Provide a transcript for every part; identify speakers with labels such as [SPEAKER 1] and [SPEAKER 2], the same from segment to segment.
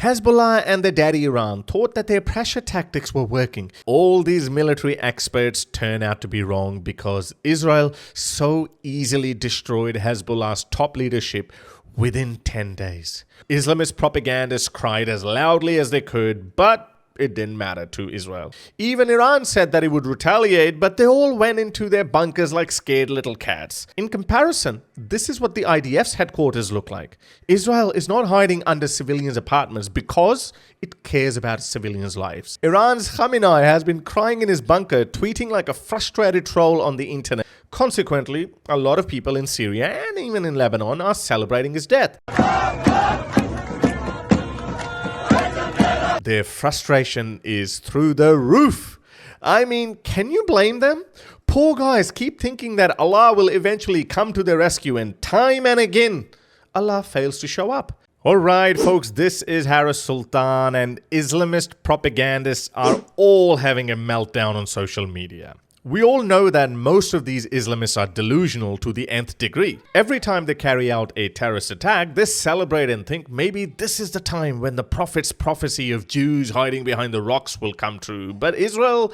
[SPEAKER 1] Hezbollah and their daddy Iran thought that their pressure tactics were working. All these military experts turn out to be wrong because Israel so easily destroyed Hezbollah's top leadership within 10 days. Islamist propagandists cried as loudly as they could, but it didn't matter to Israel. Even Iran said that it would retaliate, but they all went into their bunkers like scared little cats. In comparison, this is what the IDF's headquarters look like. Israel is not hiding under civilians' apartments because it cares about civilians' lives. Iran's Khamenei has been crying in his bunker, tweeting like a frustrated troll on the internet. Consequently, a lot of people in Syria and even in Lebanon are celebrating his death. Their frustration is through the roof. I mean, can you blame them? Poor guys keep thinking that Allah will eventually come to their rescue, and time and again, Allah fails to show up. Alright folks, this is Sultan, and Islamist propagandists are all having a meltdown on social media. We all know that most of these Islamists are delusional to the nth degree. Every time they carry out a terrorist attack, they celebrate and think maybe this is the time when the Prophet's prophecy of Jews hiding behind the rocks will come true. But Israel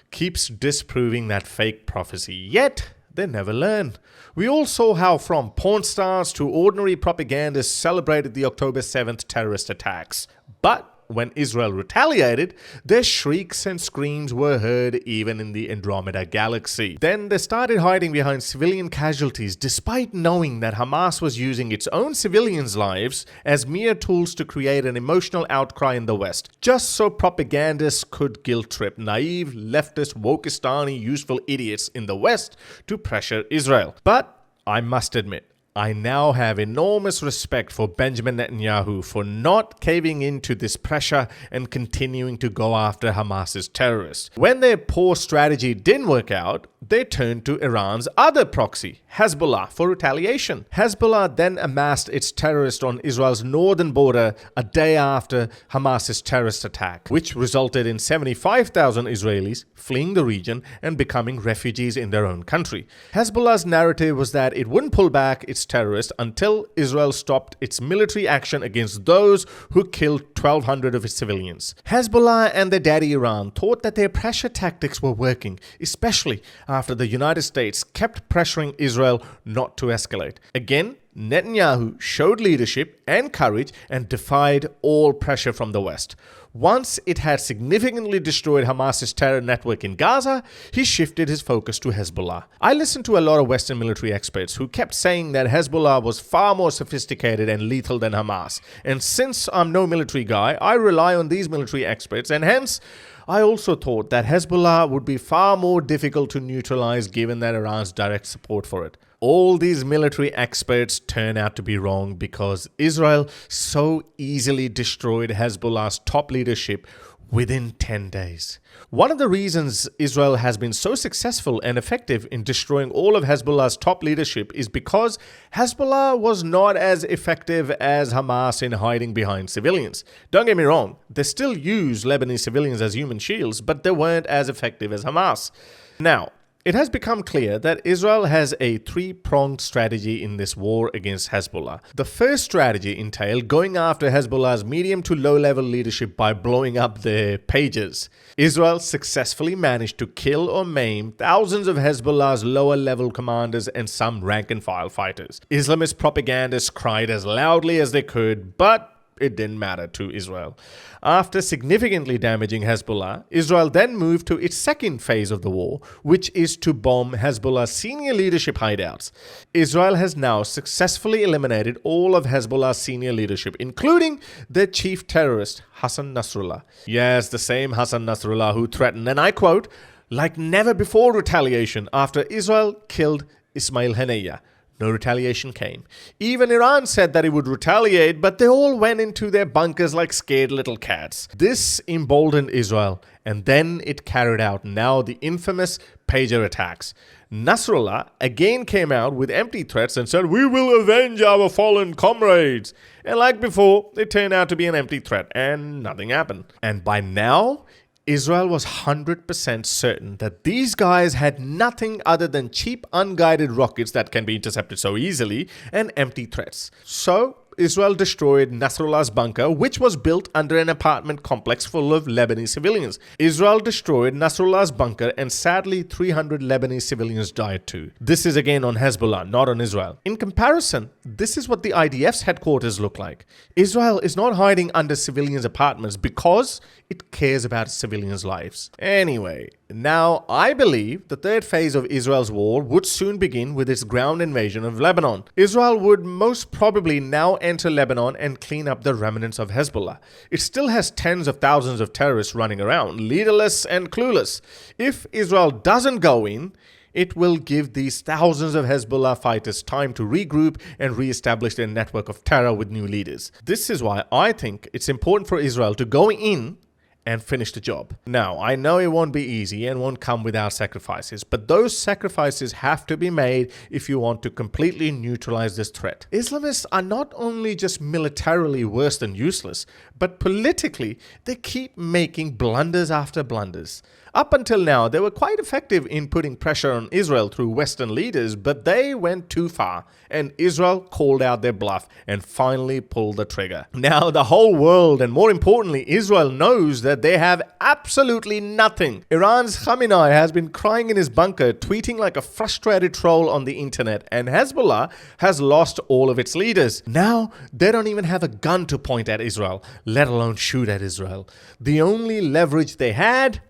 [SPEAKER 1] keeps disproving that fake prophecy, yet they never learn. We all saw how from porn stars to ordinary propagandists celebrated the October 7th terrorist attacks. But when Israel retaliated, their shrieks and screams were heard even in the Andromeda galaxy. Then they started hiding behind civilian casualties despite knowing that Hamas was using its own civilians' lives as mere tools to create an emotional outcry in the West, just so propagandists could guilt-trip naive, leftist, wokistani, useful idiots in the West to pressure Israel. But I must admit, I now have enormous respect for Benjamin Netanyahu for not caving into this pressure and continuing to go after Hamas's terrorists. When their poor strategy didn't work out, they turned to Iran's other proxy, Hezbollah, for retaliation. Hezbollah then amassed its terrorists on Israel's northern border a day after Hamas's terrorist attack, which resulted in 75,000 Israelis fleeing the region and becoming refugees in their own country. Hezbollah's narrative was that it wouldn't pull back its terrorists until Israel stopped its military action against those who killed 1,200 of its civilians. Hezbollah and their daddy Iran thought that their pressure tactics were working, especially after the United States kept pressuring Israel not to escalate. Again, Netanyahu showed leadership and courage and defied all pressure from the West. Once it had significantly destroyed Hamas's terror network in Gaza, he shifted his focus to Hezbollah. I listened to a lot of Western military experts who kept saying that Hezbollah was far more sophisticated and lethal than Hamas. And since I'm no military guy, I rely on these military experts, and hence, I also thought that Hezbollah would be far more difficult to neutralize given that Iran's direct support for it. All these military experts turn out to be wrong because Israel so easily destroyed Hezbollah's top leadership within 10 days. One of the reasons Israel has been so successful and effective in destroying all of Hezbollah's top leadership is because Hezbollah was not as effective as Hamas in hiding behind civilians. Don't get me wrong, they still use Lebanese civilians as human shields, but they weren't as effective as Hamas. Now, it has become clear that Israel has a three-pronged strategy in this war against Hezbollah. The first strategy entailed going after Hezbollah's medium to low-level leadership by blowing up their pages. Israel successfully managed to kill or maim thousands of Hezbollah's lower-level commanders and some rank-and-file fighters. Islamist propagandists cried as loudly as they could, but it didn't matter to Israel. After significantly damaging Hezbollah, Israel then moved to its second phase of the war, which is to bomb Hezbollah's senior leadership hideouts. Israel has now successfully eliminated all of Hezbollah's senior leadership, including their chief terrorist, Hassan Nasrallah. Yes, the same Hassan Nasrallah who threatened, and I quote, like never before retaliation after Israel killed Ismail Haniyeh. No retaliation came. Even Iran said that it would retaliate, but they all went into their bunkers like scared little cats. This emboldened Israel, and then it carried out now the infamous pager attacks. Nasrallah again came out with empty threats and said, "We will avenge our fallen comrades." And like before, it turned out to be an empty threat, and nothing happened. And by now, Israel was 100% certain that these guys had nothing other than cheap, unguided rockets that can be intercepted so easily and empty threats. So Israel destroyed Nasrallah's bunker, which was built under an apartment complex full of Lebanese civilians. Israel destroyed Nasrallah's bunker, and sadly 300 Lebanese civilians died too. This is again on Hezbollah, not on Israel. In comparison, this is what the IDF's headquarters look like. Israel is not hiding under civilians' apartments because it cares about civilians' lives. Anyway, now I believe the third phase of Israel's war would soon begin with its ground invasion of Lebanon. Israel would most probably now enter Lebanon and clean up the remnants of Hezbollah. It still has tens of thousands of terrorists running around, leaderless and clueless. If Israel doesn't go in, it will give these thousands of Hezbollah fighters time to regroup and re-establish their network of terror with new leaders. This is why I think it's important for Israel to go in and finish the job. Now, I know it won't be easy and won't come without sacrifices, but those sacrifices have to be made if you want to completely neutralize this threat. Islamists are not only just militarily worse than useless, but politically, they keep making blunders after blunders. Up until now, they were quite effective in putting pressure on Israel through Western leaders, but they went too far, and Israel called out their bluff and finally pulled the trigger. Now, the whole world, and more importantly, Israel knows that they have absolutely nothing. Iran's Khamenei has been crying in his bunker, tweeting like a frustrated troll on the internet, and Hezbollah has lost all of its leaders. Now, they don't even have a gun to point at Israel, let alone shoot at Israel. The only leverage they had,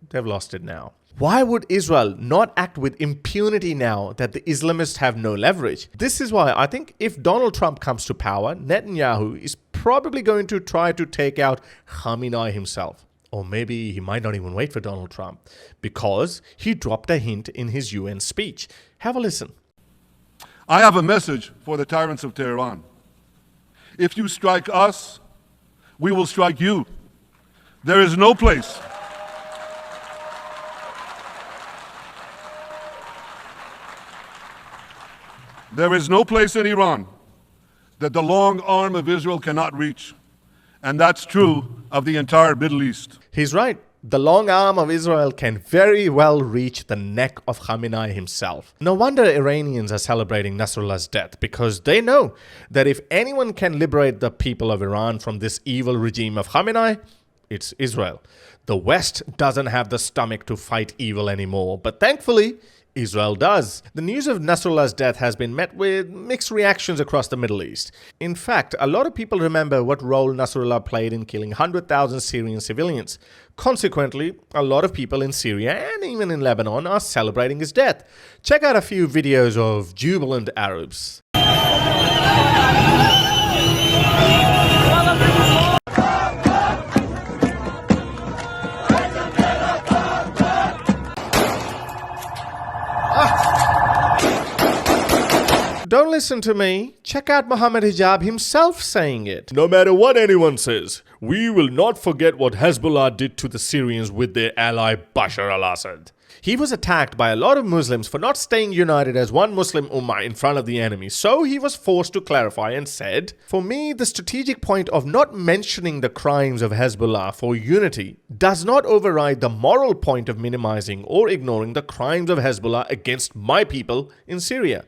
[SPEAKER 1] they've lost it now. Why would Israel not act with impunity now that the Islamists have no leverage? This is why I think if Donald Trump comes to power, Netanyahu is probably going to try to take out Khamenei himself. Or maybe he might not even wait for Donald Trump, because he dropped a hint in his UN speech. Have a listen.
[SPEAKER 2] I have a message for the tyrants of Tehran. If you strike us, we will strike you. There is no place. There is no place in Iran that the long arm of Israel cannot reach. And that's true of the entire Middle East.
[SPEAKER 1] He's right. The long arm of Israel can very well reach the neck of Khamenei himself. No wonder Iranians are celebrating Nasrallah's death, because they know that if anyone can liberate the people of Iran from this evil regime of Khamenei, it's Israel. The West doesn't have the stomach to fight evil anymore, but thankfully, Israel does. The news of Nasrallah's death has been met with mixed reactions across the Middle East. In fact, a lot of people remember what role Nasrallah played in killing 100,000 Syrian civilians. Consequently, a lot of people in Syria and even in Lebanon are celebrating his death. Check out a few videos of jubilant Arabs. Don't listen to me. Check out Muhammad Hijab himself saying it. No matter what anyone says, we will not forget what Hezbollah did to the Syrians with their ally Bashar al-Assad. He was attacked by a lot of Muslims for not staying united as one Muslim ummah in front of the enemy, so he was forced to clarify and said, "For me, the strategic point of not mentioning the crimes of Hezbollah for unity does not override the moral point of minimizing or ignoring the crimes of Hezbollah against my people in Syria.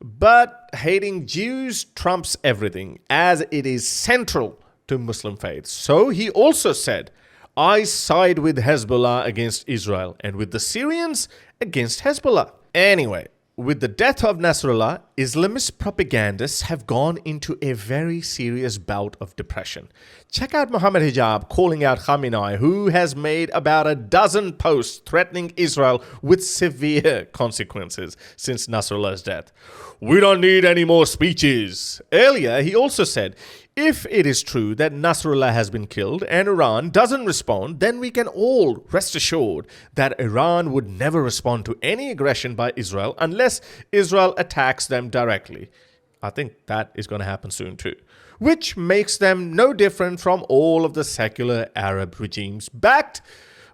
[SPEAKER 1] But hating Jews trumps everything, as it is central to Muslim faith." So he also said, "I side with Hezbollah against Israel, and with the Syrians against Hezbollah." Anyway, with the death of Nasrallah, Islamist propagandists have gone into a very serious bout of depression. Check out Muhammad Hijab calling out Khamenei, who has made about a dozen posts threatening Israel with severe consequences since Nasrallah's death. "We don't need any more speeches." Earlier, he also said, if it is true that Nasrallah has been killed and Iran doesn't respond, then we can all rest assured that Iran would never respond to any aggression by Israel unless Israel attacks them directly. I think that is going to happen soon too. Which makes them no different from all of the secular Arab regimes backed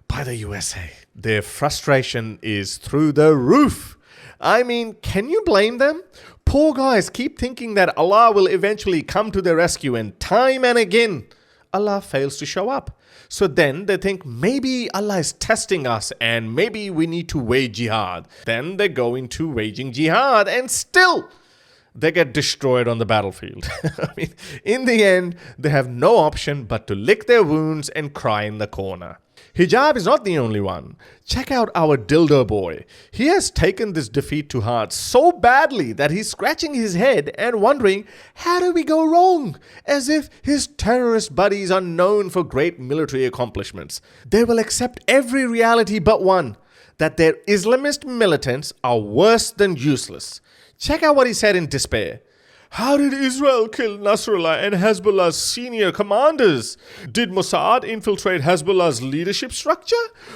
[SPEAKER 1] by the USA. Their frustration is through the roof. I mean, can you blame them? Poor guys keep thinking that Allah will eventually come to their rescue, and time and again, Allah fails to show up. So then they think maybe Allah is testing us and maybe we need to wage jihad. Then they go into waging jihad and still they get destroyed on the battlefield. I mean, in the end, they have no option but to lick their wounds and cry in the corner. Hijab is not the only one. Check out our dildo boy. He has taken this defeat to heart so badly that he's scratching his head and wondering, how did we go wrong? As if his terrorist buddies are known for great military accomplishments. They will accept every reality but one, that their Islamist militants are worse than useless. Check out what he said in despair. How did Israel kill Nasrallah and Hezbollah's senior commanders? Did Mossad infiltrate Hezbollah's leadership structure?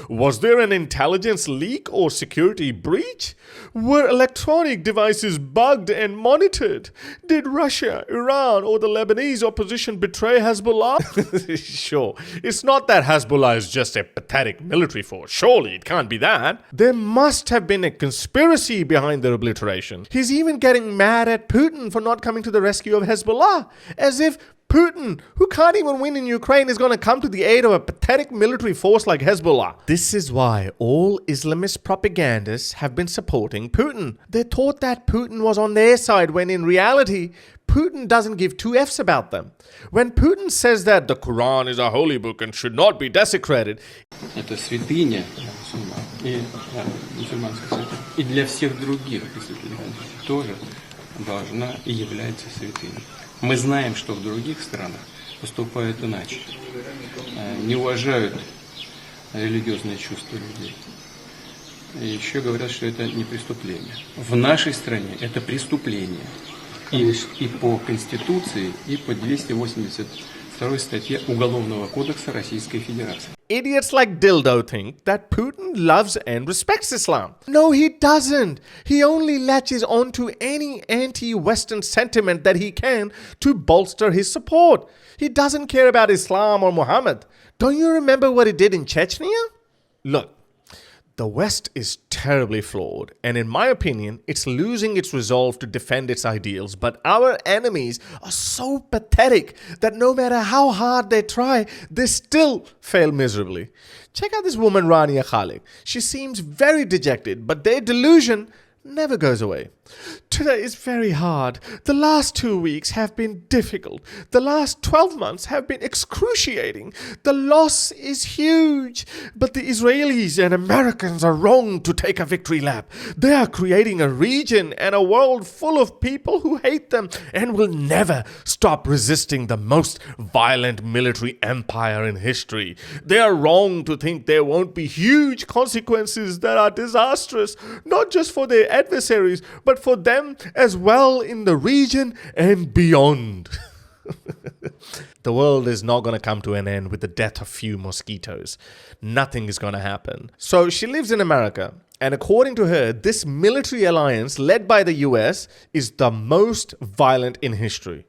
[SPEAKER 1] Was there an intelligence leak or security breach? Were electronic devices bugged and monitored? Did Russia, Iran, or the Lebanese opposition betray Hezbollah? Sure, it's not that Hezbollah is just a pathetic military force. Surely it can't be that. There must have been a conspiracy behind their obliteration. He's even getting mad at Putin for not coming to the rescue of Hezbollah, as if Putin, who can't even win in Ukraine, is going to come to the aid of a pathetic military force like Hezbollah. This is why all Islamist propagandists have been supporting Putin. They thought that Putin was on their side, when in reality, Putin doesn't give two F's about them. When Putin says that the Quran is a holy book and should not be desecrated,
[SPEAKER 3] это святыня мусульман, и мусульманская святыня. И для всех других тоже должна и является святыней. Мы знаем, что в других странах поступают иначе. Не уважают религиозные чувства людей. И еще говорят, что это не преступление. В нашей стране это преступление. И по Конституции, и по 282 статье Уголовного кодекса Российской Федерации.
[SPEAKER 1] Idiots like Dildo think that Putin loves and respects Islam. No, he doesn't. He only latches onto any anti-Western sentiment that he can to bolster his support. He doesn't care about Islam or Muhammad. Don't you remember what he did in Chechnya? Look, the West is terribly flawed, and in my opinion, it's losing its resolve to defend its ideals. But our enemies are so pathetic that no matter how hard they try, they still fail miserably. Check out this woman, Rania Khalid. She seems very dejected, but their delusion never goes away. Today is very hard. The last 2 weeks have been difficult. The last 12 months have been excruciating. The loss is huge. But the Israelis and Americans are wrong to take a victory lap. They are creating a region and a world full of people who hate them and will never stop resisting the most violent military empire in history. They are wrong to think there won't be huge consequences that are disastrous, not just for their adversaries, but for them as well in the region and beyond. The world is not going to come to an end with the death of few mosquitoes. Nothing is going to happen. So she lives in America, and according to her, this military alliance led by the US is the most violent in history.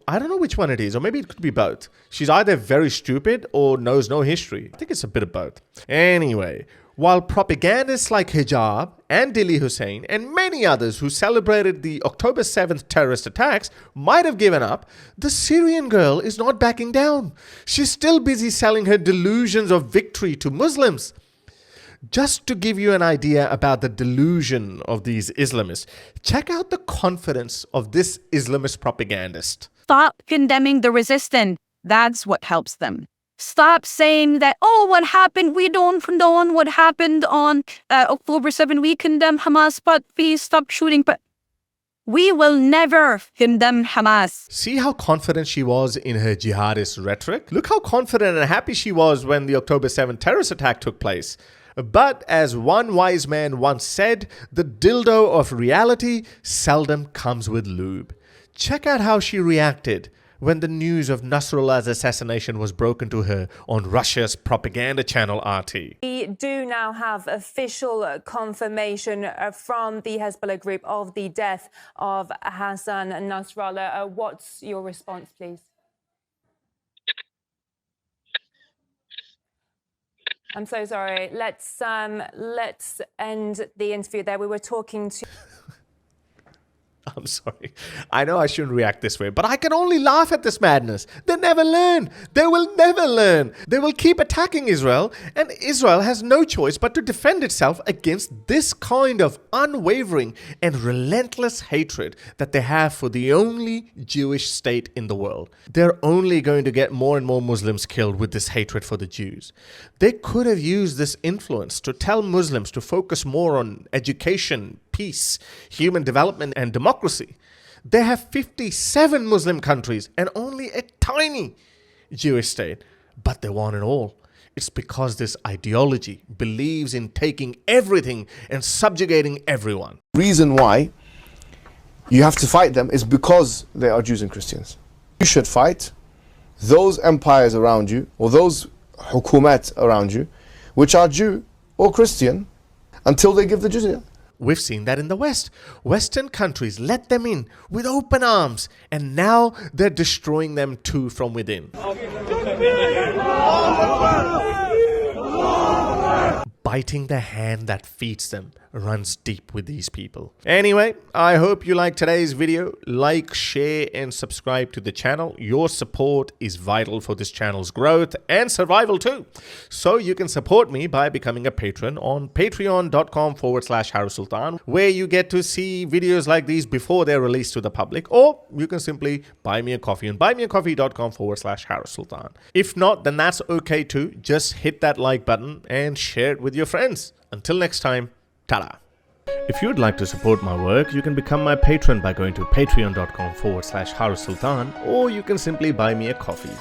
[SPEAKER 1] I don't know which one it is, or maybe it could be both. She's either very stupid or knows no history. I think it's a bit of both. Anyway, while propagandists like Hijab and Dili Hussein and many others who celebrated the October 7th terrorist attacks might have given up, the Syrian girl is not backing down. She's still busy selling her delusions of victory to Muslims. Just to give you an idea about the delusion of these Islamists, check out the confidence of this Islamist propagandist.
[SPEAKER 4] Stop condemning the resistant. That's what helps them. Stop saying that, oh, what happened? We don't condone what happened on October 7. We condemn Hamas, but please stop shooting. But we will never condemn Hamas.
[SPEAKER 1] See how confident she was in her jihadist rhetoric? Look how confident and happy she was when the October 7 terrorist attack took place. But as one wise man once said, the dildo of reality seldom comes with lube. Check out how she reacted when the news of Nasrallah's assassination was broken to her on Russia's propaganda channel RT.
[SPEAKER 5] We do now have official confirmation from the Hezbollah group of the death of Hassan Nasrallah. What's your response, please? I'm so sorry. Let's end the interview there. We were talking to...
[SPEAKER 1] I'm I'm sorry. I know I shouldn't react this way, but I can only laugh at this madness. They never learn. They will never learn. They will keep attacking Israel, and Israel has no choice but to defend itself against this kind of unwavering and relentless hatred that they have for the only Jewish state in the world. They're only going to get more and more Muslims killed with this hatred for the Jews. They could have used this influence to tell Muslims to focus more on education, peace, human development, and democracy. They have 57 Muslim countries and only a tiny Jewish state, but they want it all. It's because this ideology believes in taking everything and subjugating everyone.
[SPEAKER 6] Reason why you have to fight them is because they are Jews and Christians. You should fight those empires around you, or those hukumat around you, which are Jew or Christian, until they give the jizya.
[SPEAKER 1] We've seen that in the West. Western countries let them in with open arms, and now they're destroying them too from within. Biting the hand that feeds them runs deep with these people. Anyway, I hope you liked today's video. Like, share, and subscribe to the channel. Your support is vital for this channel's growth and survival too. So you can support me by becoming a patron on patreon.com/Sultan, where you get to see videos like these before they're released to the public, or you can simply buy me a coffee on buymeacoffee.com/Sultan. If not, then that's okay too. Just hit that like button and share it with your friends. Until next time, ta-da. If you'd like to support my work, you can become my patron by going to patreon.com/Sultan, or you can simply buy me a coffee.